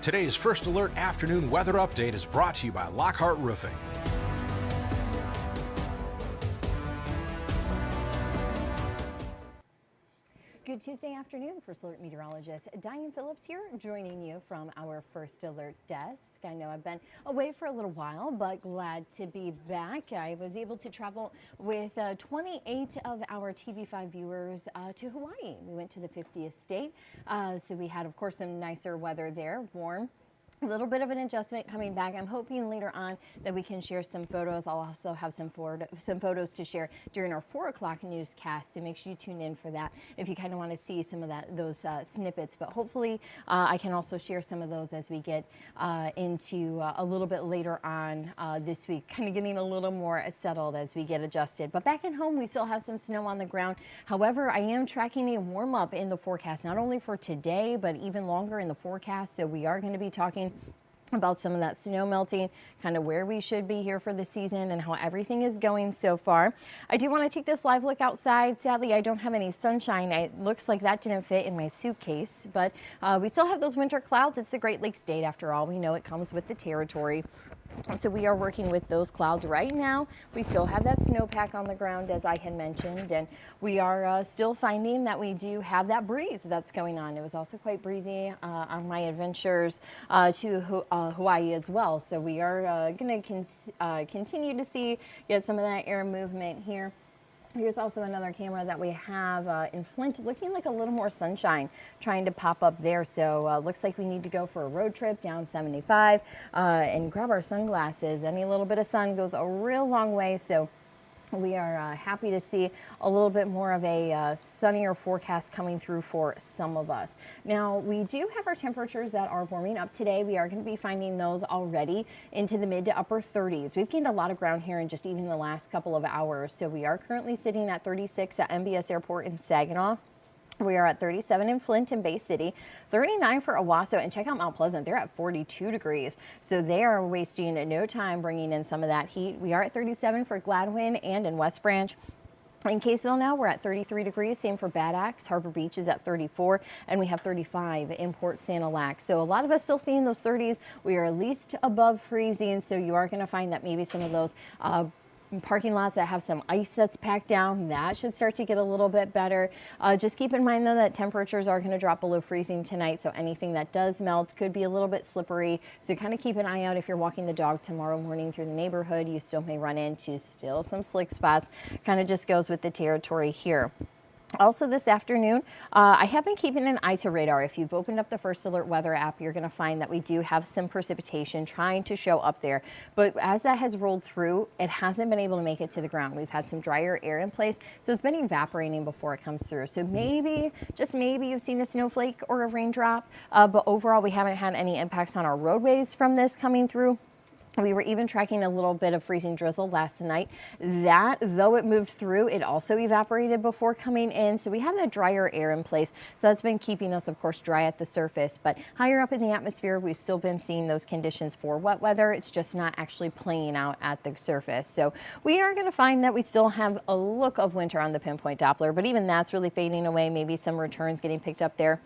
Today's First Alert afternoon weather update is brought to you by Lockhart Roofing. Good Tuesday afternoon, First Alert meteorologist Diane Phillips here, joining you from our First Alert desk. I know I've been away for a little while, but glad to be back. I was able to travel with 28 of our TV5 viewers to Hawaii. We went to the 50th state, so we had, of course, some nicer weather there, warm. A little bit of an adjustment coming back. I'm hoping later on that we can share some photos. I'll also have some photos to share during our 4 o'clock newscast, so make sure you tune in for that if you kind of want to see some of those snippets. But hopefully I can also share some of those as we get into a little bit later on this week, kind of getting a little more settled as we get adjusted. But back at home, we still have some snow on the ground. However, I am tracking a warm up in the forecast, not only for today, but even longer in the forecast. So we are going to be talking about some of that snow melting, kind of where we should be here for the season and how everything is going so far. I do want to take this live look outside. Sadly, I don't have any sunshine. It looks like that didn't fit in my suitcase, but we still have those winter clouds. It's the Great Lakes state after all. We know it comes with the territory. So we are working with those clouds right now. We still have that snowpack on the ground, as I had mentioned, and we are still finding that we do have that breeze that's going on. It was also quite breezy on my adventures to Hawaii as well. So we are going to continue to get some of that air movement here. Here's also another camera that we have in Flint, looking like a little more sunshine trying to pop up there. So looks like we need to go for a road trip down 75 and grab our sunglasses. Any little bit of sun goes a real long way. So we are happy to see a little bit more of a sunnier forecast coming through for some of us. Now, we do have our temperatures that are warming up today. We are going to be finding those already into the mid to upper 30s. We've gained a lot of ground here in just even the last couple of hours. So we are currently sitting at 36 at MBS Airport in Saginaw. We are at 37 in Flint and Bay City, 39 for Owasso, and check out Mount Pleasant. They're at 42 degrees. So they are wasting no time bringing in some of that heat. We are at 37 for Gladwin and in West Branch. In Caseville now, we're at 33 degrees. Same for Bad Axe. Harbor Beach is at 34, and we have 35 in Port Sanilac. So a lot of us still seeing those 30s. We are at least above freezing, so you are going to find that maybe some of those parking lots that have some ice that's packed down, that should start to get a little bit better. Just keep in mind though that temperatures are going to drop below freezing tonight, so anything that does melt could be a little bit slippery. So kind of keep an eye out if you're walking the dog tomorrow morning through the neighborhood. You still may run into some slick spots. Kind of just goes with the territory here. Also this afternoon, I have been keeping an eye to radar. If you've opened up the First Alert weather app, you're going to find that we do have some precipitation trying to show up there. But as that has rolled through, it hasn't been able to make it to the ground. We've had some drier air in place, so it's been evaporating before it comes through. So maybe, just maybe, you've seen a snowflake or a raindrop, but overall we haven't had any impacts on our roadways from this coming through. We were even tracking a little bit of freezing drizzle last night. That, though it moved through, it also evaporated before coming in. So we have that drier air in place. So that's been keeping us, of course, dry at the surface. But higher up in the atmosphere, we've still been seeing those conditions for wet weather. It's just not actually playing out at the surface. So we are going to find that we still have a look of winter on the pinpoint Doppler, but even that's really fading away. Maybe some returns getting picked up there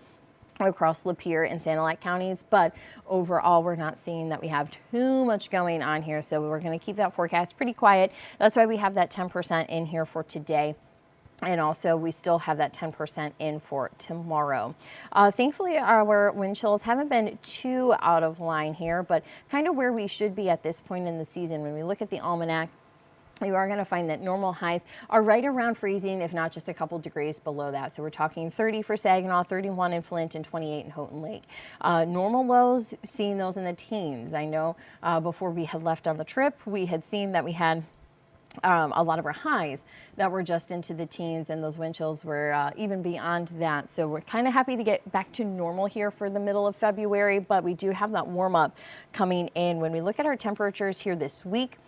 across Lapeer and Sanilac counties, but overall we're not seeing that we have too much going on here, so we're going to keep that forecast pretty quiet. That's why we have that 10% in here for today. And also we still have that 10% in for tomorrow. Thankfully our wind chills haven't been too out of line here, but kind of where we should be at this point in the season. When we look at the almanac, you are going to find that normal highs are right around freezing, if not just a couple degrees below that. So we're talking 30 for Saginaw, 31 in Flint, and 28 in Houghton Lake. Normal lows, seeing those in the teens. I know before we had left on the trip, we had seen that we had a lot of our highs that were just into the teens, and those wind chills were even beyond that. So we're kind of happy to get back to normal here for the middle of February, but we do have that warm up coming in. When we look at our temperatures here this week,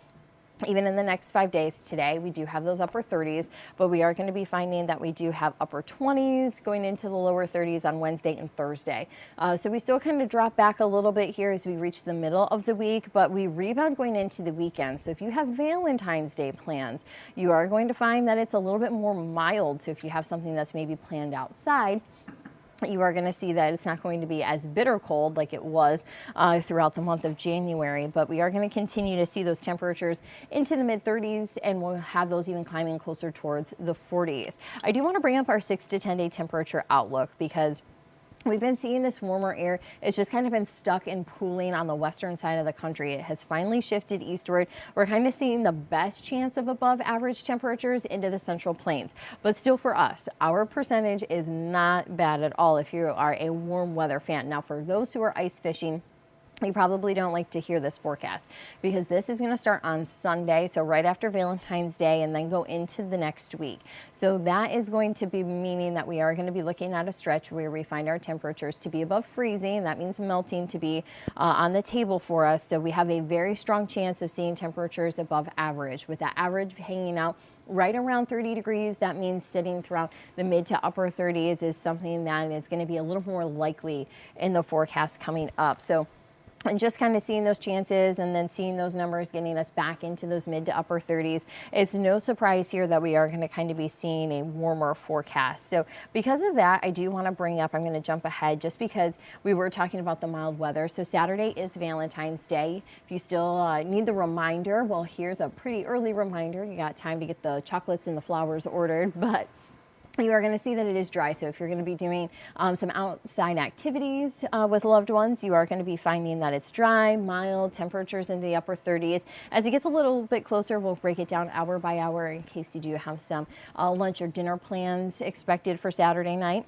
even in the next 5 days today, we do have those upper 30s, but we are going to be finding that we do have upper 20s going into the lower 30s on Wednesday and Thursday. So we still kind of drop back a little bit here as we reach the middle of the week, but we rebound going into the weekend. So if you have Valentine's Day plans, you are going to find that it's a little bit more mild. So if you have something that's maybe planned outside, you are going to see that it's not going to be as bitter cold like it was throughout the month of January, but we are going to continue to see those temperatures into the mid 30s, and we'll have those even climbing closer towards the 40s. I do want to bring up our 6 to 10 day temperature outlook because we've been seeing this warmer air. It's just kind of been stuck and pooling on the western side of the country. It has finally shifted eastward. We're kind of seeing the best chance of above average temperatures into the central plains. But still for us, our percentage is not bad at all if you are a warm weather fan. Now for those who are ice fishing, you probably don't like to hear this forecast because this is going to start on Sunday, so right after Valentine's Day, and then go into the next week. So that is going to be meaning that we are going to be looking at a stretch where we find our temperatures to be above freezing. That means melting to be on the table for us. So we have a very strong chance of seeing temperatures above average, with that average hanging out right around 30 degrees. That means sitting throughout the mid to upper 30s is something that is going to be a little more likely in the forecast coming up. So and just kind of seeing those chances and then seeing those numbers getting us back into those mid to upper 30s, it's no surprise here that we are going to kind of be seeing a warmer forecast. So because of that, I do want to bring up, I'm going to jump ahead just because we were talking about the mild weather. So Saturday is Valentine's Day. If you still need the reminder, well, here's a pretty early reminder. You got time to get the chocolates and the flowers ordered, but you are going to see that it is dry. So if you're going to be doing some outside activities with loved ones, you are going to be finding that it's dry, mild, temperatures in the upper 30s. As it gets a little bit closer, we'll break it down hour by hour in case you do have some lunch or dinner plans expected for Saturday night.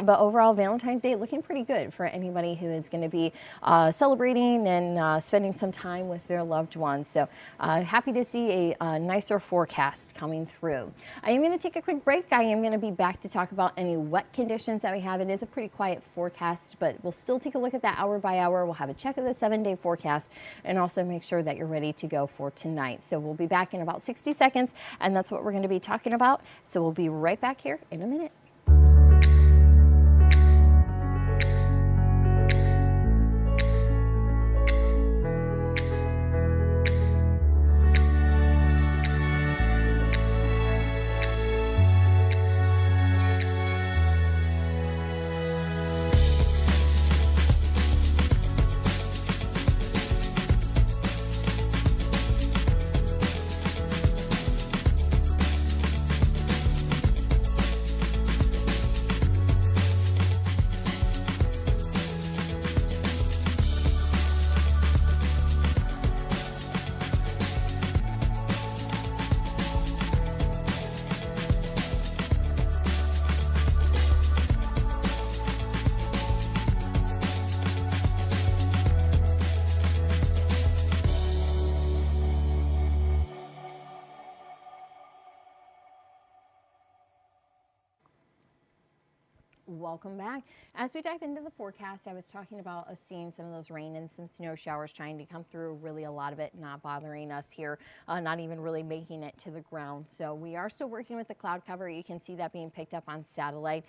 But overall, Valentine's Day looking pretty good for anybody who is going to be celebrating and spending some time with their loved ones. So happy to see a nicer forecast coming through. I am going to take a quick break. I am going to be back to talk about any wet conditions that we have. It is a pretty quiet forecast, but we'll still take a look at that hour by hour. We'll have a check of the 7-day forecast and also make sure that you're ready to go for tonight. So we'll be back in about 60 seconds, and that's what we're going to be talking about. So we'll be right back here in a minute. Welcome back. As we dive into the forecast, I was talking about us seeing some of those rain and some snow showers trying to come through, really a lot of it not bothering us here, not even really making it to the ground. So we are still working with the cloud cover. You can see that being picked up on satellite.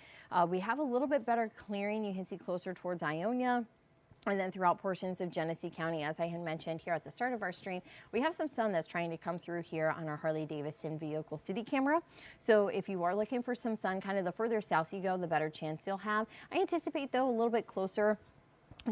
We have a little bit better clearing. You can see closer towards Ionia. And then throughout portions of Genesee County, as I had mentioned here at the start of our stream, we have some sun that's trying to come through here on our Harley-Davidson Vehicle City camera. So if you are looking for some sun, kind of the further south you go, the better chance you'll have. I anticipate, though, a little bit closer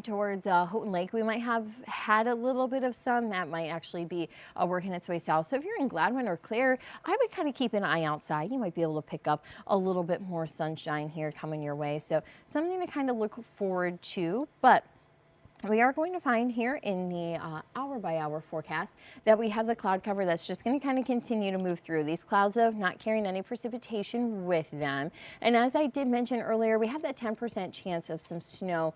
towards Houghton Lake, we might have had a little bit of sun that might actually be working its way south. So if you're in Gladwin or Clare, I would kind of keep an eye outside. You might be able to pick up a little bit more sunshine here coming your way. So something to kind of look forward to. But we are going to find here in the hour by hour forecast that we have the cloud cover that's just going to kind of continue to move through. These clouds are not carrying any precipitation with them. And as I did mention earlier, we have that 10% chance of some snow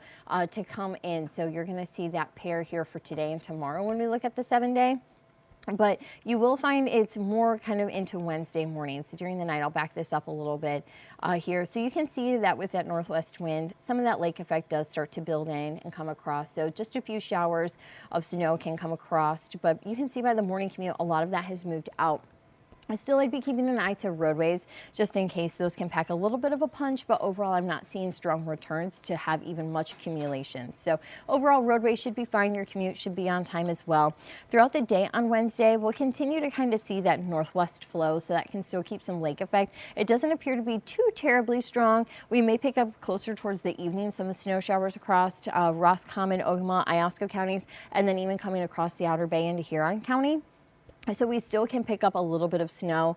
to come in. So you're going to see that pair here for today and tomorrow when we look at the 7-day. But you will find it's more kind of into Wednesday morning. So during the night, I'll back this up a little bit here. So you can see that with that northwest wind, some of that lake effect does start to build in and come across. So just a few showers of snow can come across. But you can see by the morning commute, a lot of that has moved out I'd be keeping an eye to roadways just in case those can pack a little bit of a punch, but overall I'm not seeing strong returns to have even much accumulation. So overall roadways should be fine. Your commute should be on time as well. Throughout the day on Wednesday, we'll continue to kind of see that northwest flow, so that can still keep some lake effect. It doesn't appear to be too terribly strong. We may pick up closer towards the evening some snow showers across Roscommon, Ogama, Iosco counties, and then even coming across the Outer Bay into Huron County. So we still can pick up a little bit of snow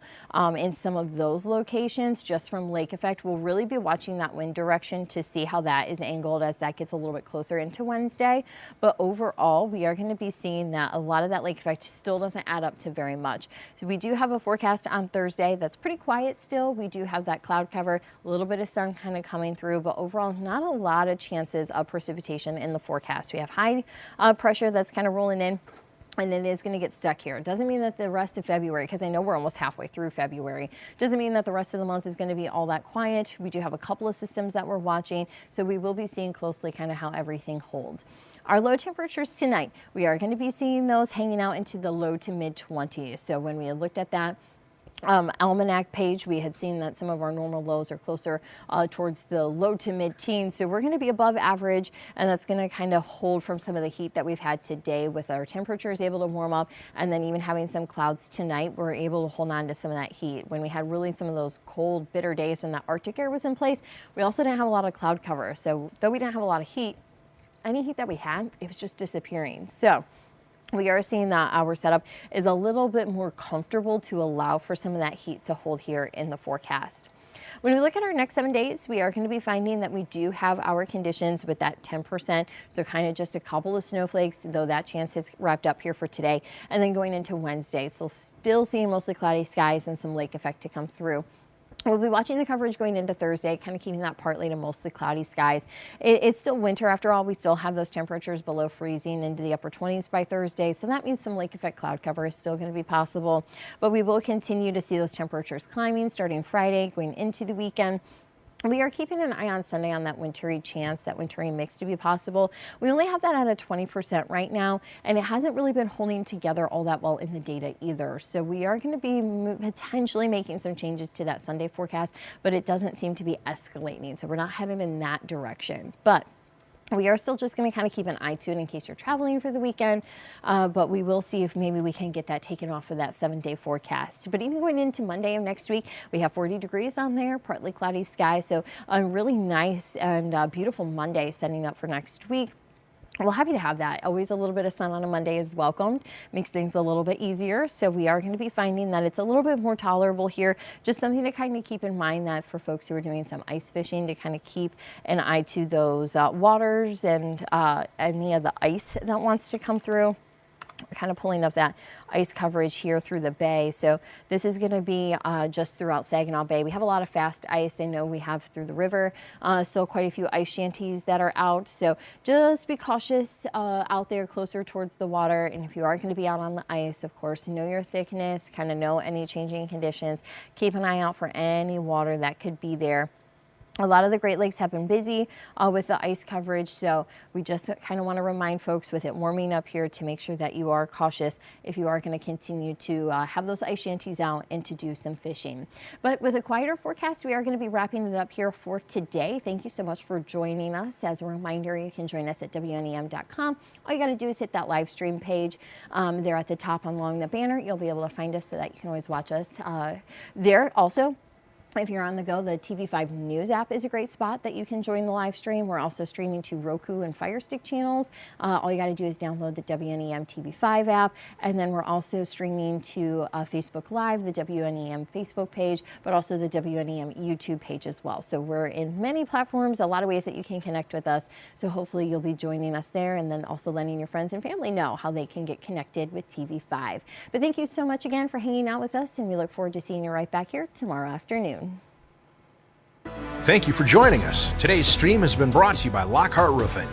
in some of those locations just from lake effect. We'll really be watching that wind direction to see how that is angled as that gets a little bit closer into Wednesday. But overall, we are going to be seeing that a lot of that lake effect still doesn't add up to very much. So we do have a forecast on Thursday that's pretty quiet still. We do have that cloud cover, a little bit of sun kind of coming through, but overall not a lot of chances of precipitation in the forecast. We have high pressure that's kind of rolling in, and it is going to get stuck here. It doesn't mean that the rest of February, because I know we're almost halfway through February, doesn't mean that the rest of the month is going to be all that quiet. We do have a couple of systems that we're watching, so we will be seeing closely kind of how everything holds. Our low temperatures tonight, we are going to be seeing those hanging out into the low to mid 20s. So when we had looked at that almanac page, we had seen that some of our normal lows are closer towards the low to mid teens. So we're going to be above average, and that's going to kind of hold from some of the heat that we've had today with our temperatures able to warm up, and then even having some clouds tonight, we're able to hold on to some of that heat. When we had really some of those cold, bitter days when that Arctic air was in place, we also didn't have a lot of cloud cover. So though we didn't have a lot of heat, any heat that we had, it was just disappearing. So we are seeing that our setup is a little bit more comfortable to allow for some of that heat to hold here in the forecast. When we look at our next 7 days, we are going to be finding that we do have our conditions with that 10%. So kind of just a couple of snowflakes, though that chance has wrapped up here for today. And then going into Wednesday, so still seeing mostly cloudy skies and some lake effect to come through. We'll be watching the coverage going into Thursday, kind of keeping that partly to mostly cloudy skies. It's still winter after all. We still have those temperatures below freezing into the upper 20s by Thursday. So that means some lake effect cloud cover is still going to be possible. But we will continue to see those temperatures climbing starting Friday, going into the weekend. We are keeping an eye on Sunday on that wintry chance, that wintry mix to be possible. We only have that at a 20% right now, and it hasn't really been holding together all that well in the data either. So we are going to be potentially making some changes to that Sunday forecast, but it doesn't seem to be escalating. So we're not headed in that direction. But we are still just going to kind of keep an eye to it in case you're traveling for the weekend, but we will see if maybe we can get that taken off of that 7-day forecast. But even going into Monday of next week, we have 40 degrees on there, partly cloudy sky. So a really nice and beautiful Monday setting up for next week. Well, happy to have that. Always a little bit of sun on a Monday is welcomed. Makes things a little bit easier. So we are going to be finding that it's a little bit more tolerable here. Just something to kind of keep in mind that for folks who are doing some ice fishing, to kind of keep an eye to those waters and any of the ice that wants to come through. Kind of pulling up that ice coverage here through the bay. So this is going to be just throughout Saginaw Bay. We have a lot of fast ice. I know we have through the river, still quite a few ice shanties that are out. So just be cautious out there closer towards the water. And if you are going to be out on the ice, of course, know your thickness, kind of know any changing conditions. Keep an eye out for any water that could be there. A lot of the Great Lakes have been busy with the ice coverage, so we just kind of want to remind folks with it warming up here to make sure that you are cautious if you are going to continue to have those ice shanties out and to do some fishing. But with a quieter forecast, we are going to be wrapping it up here for today. Thank you so much for joining us. As a reminder, you can join us at WNEM.com. All you got to do is hit that live stream page there at the top along the banner. You'll be able to find us so that you can always watch us there. Also, if you're on the go, the TV5 News app is a great spot that you can join the live stream. We're also streaming to Roku and Fire Stick channels. All you got to do is download the WNEM TV5 app. And then we're also streaming to Facebook Live, the WNEM Facebook page, but also the WNEM YouTube page as well. So we're in many platforms, a lot of ways that you can connect with us. So hopefully you'll be joining us there, and then also letting your friends and family know how they can get connected with TV5. But thank you so much again for hanging out with us, and we look forward to seeing you right back here tomorrow afternoon. Thank you for joining us. Today's stream has been brought to you by Lockhart Roofing.